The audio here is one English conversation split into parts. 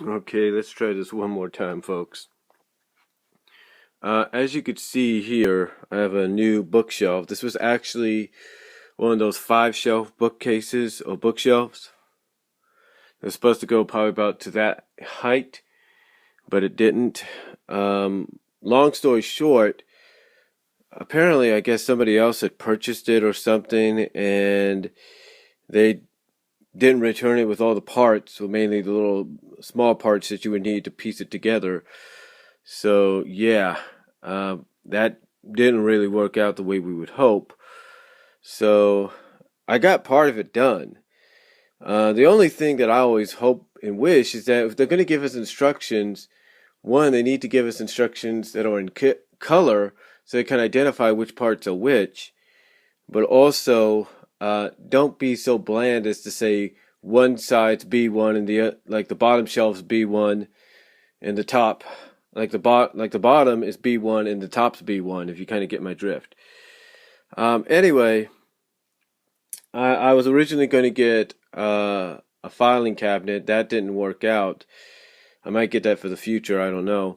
Okay, let's try this one more time, folks. As you could see here, I have a new bookshelf. This was actually one of those 5-shelf bookcases or bookshelves. It was supposed to go probably about to that height, but it didn't. Long story short, apparently I guess somebody else had purchased it or something, and they didn't return it with all the parts, so mainly the little small parts that you would need to piece it together. So yeah, that didn't really work out the way we would hope. So I got part of it done. The only thing that I always hope and wish is that if they're going to give us instructions, one, they need to give us instructions that are in color so they can identify which parts are which. But also, don't be so bland as to say one side's B1 and the bottom shelf's B1 and the top the bottom is B1 and the top's B1, if you kind of get my drift. Anyway, I was originally going to get a filing cabinet. That didn't work out. I might get that for the future, I don't know.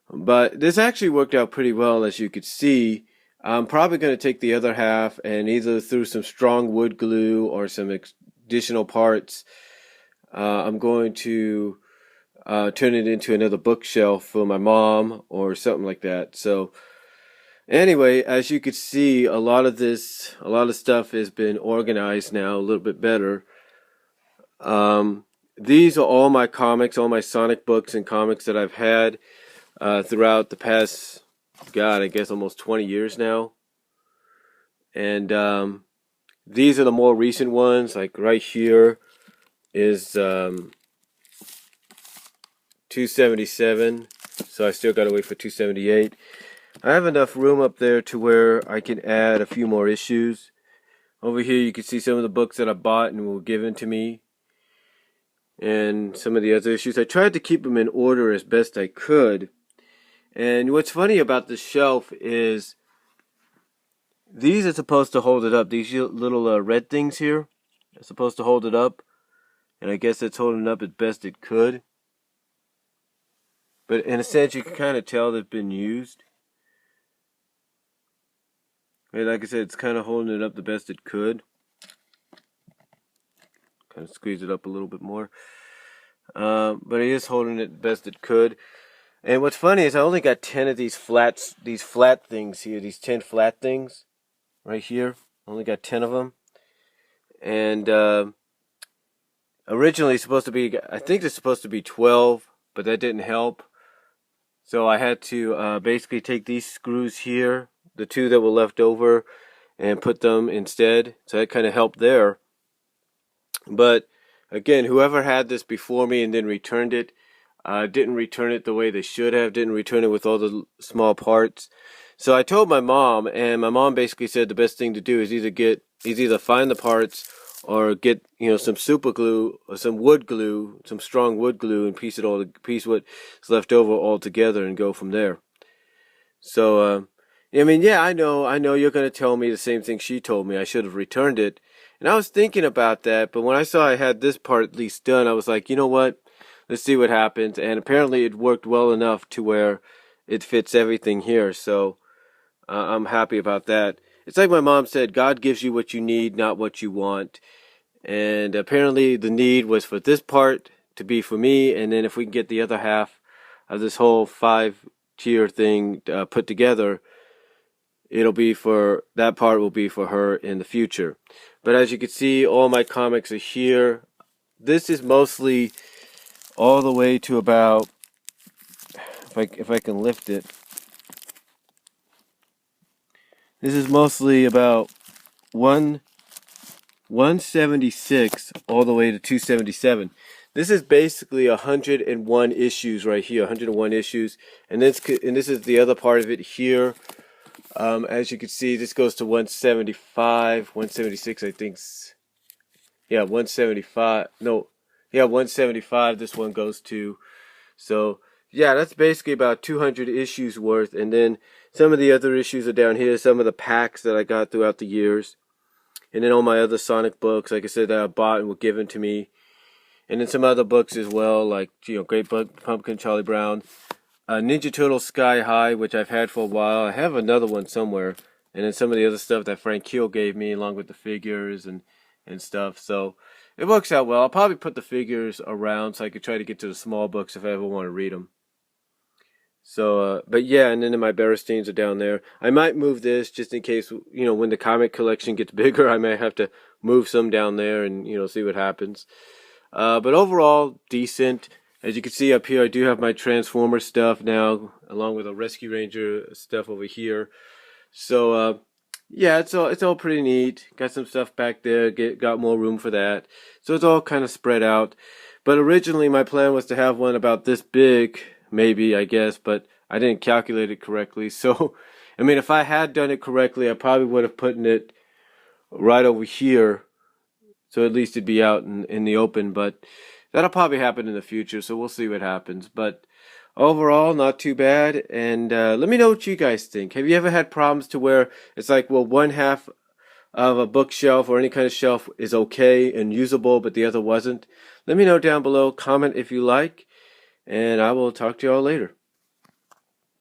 But this actually worked out pretty well, as you could see. I'm probably going to take the other half and either through some strong wood glue or some additional parts, I'm going to turn it into another bookshelf for my mom or something like that. So anyway, as you could see, a lot of stuff has been organized now a little bit better. These are all my comics, all my Sonic books and comics that I've had throughout the past, God, I guess almost 20 years now. And these are the more recent ones. Like right here is 277. So I still got to wait for 278. I have enough room up there to where I can add a few more issues. Over here you can see some of the books that I bought and were given to me. And some of the other issues. I tried to keep them in order as best I could. And what's funny about this shelf is these are supposed to hold it up. These little red things here are supposed to hold it up. And I guess it's holding it up as best it could. But in a sense, you can kind of tell they've been used. And like I said, it's kind of holding it up the best it could. Kind of squeeze it up a little bit more. But it is holding it best it could. And what's funny is I only got 10 of these flat things here. These 10 flat things right here. I only got 10 of them. And originally supposed to be, I think it's supposed to be 12, but that didn't help. So I had to basically take these screws here, the 2 that were left over, and put them instead. So that kind of helped there. But again, whoever had this before me and then returned it, didn't return it the way they should have, didn't return it with all the small parts. So I told my mom, and my mom basically said the best thing to do is either find the parts or get some super glue or some wood glue, some strong wood glue, and piece what's left over all together and go from there. So I mean, yeah, I know you're gonna tell me the same thing she told me. I should have returned it. And I was thinking about that, but when I saw I had this part at least done, I was like, you know what? Let's see what happens. And apparently it worked well enough to where it fits everything here. So I'm happy about that. It's like my mom said, God gives you what you need, not what you want. And apparently the need was for this part to be for me. And then if we can get the other half of this whole 5-tier thing put together, that part will be for her in the future. But as you can see, all my comics are here. This is mostly all the way to about, if I can lift it, this is mostly about 176 all the way to 277. This is basically 101 issues right here, 101 issues, and this is the other part of it here. As you can see, this goes to 175, 176, I think. Yeah, 175. No, yeah, 175. This one goes to. So yeah, that's basically about 200 issues worth. And then some of the other issues are down here. Some of the packs that I got throughout the years, and then all my other Sonic books, like I said, that I bought and were given to me. And then some other books as well, like, Great Pumpkin, Charlie Brown, Ninja Turtle Sky High, which I've had for a while. I have another one somewhere. And then some of the other stuff that Frank Keel gave me, along with the figures and stuff. So it works out well. I'll probably put the figures around so I could try to get to the small books if I ever want to read them. So, but yeah, and then my Beresteins are down there. I might move this just in case, when the comic collection gets bigger, I may have to move some down there and, see what happens. But overall, decent. As you can see up here, I do have my Transformer stuff now, along with a Rescue Ranger stuff over here. So, yeah, it's all pretty neat. Got some stuff back there, got more room for that. So it's all kind of spread out. But originally my plan was to have one about this big, maybe, I guess, but I didn't calculate it correctly. So, I mean, if I had done it correctly, I probably would have put it right over here. So at least it'd be out in the open, but that'll probably happen in the future, so we'll see what happens. But overall, not too bad. And let me know what you guys think. Have you ever had problems to where it's like, well, one half of a bookshelf or any kind of shelf is okay and usable, but the other wasn't? Let me know down below. Comment if you like, and I will talk to y'all later.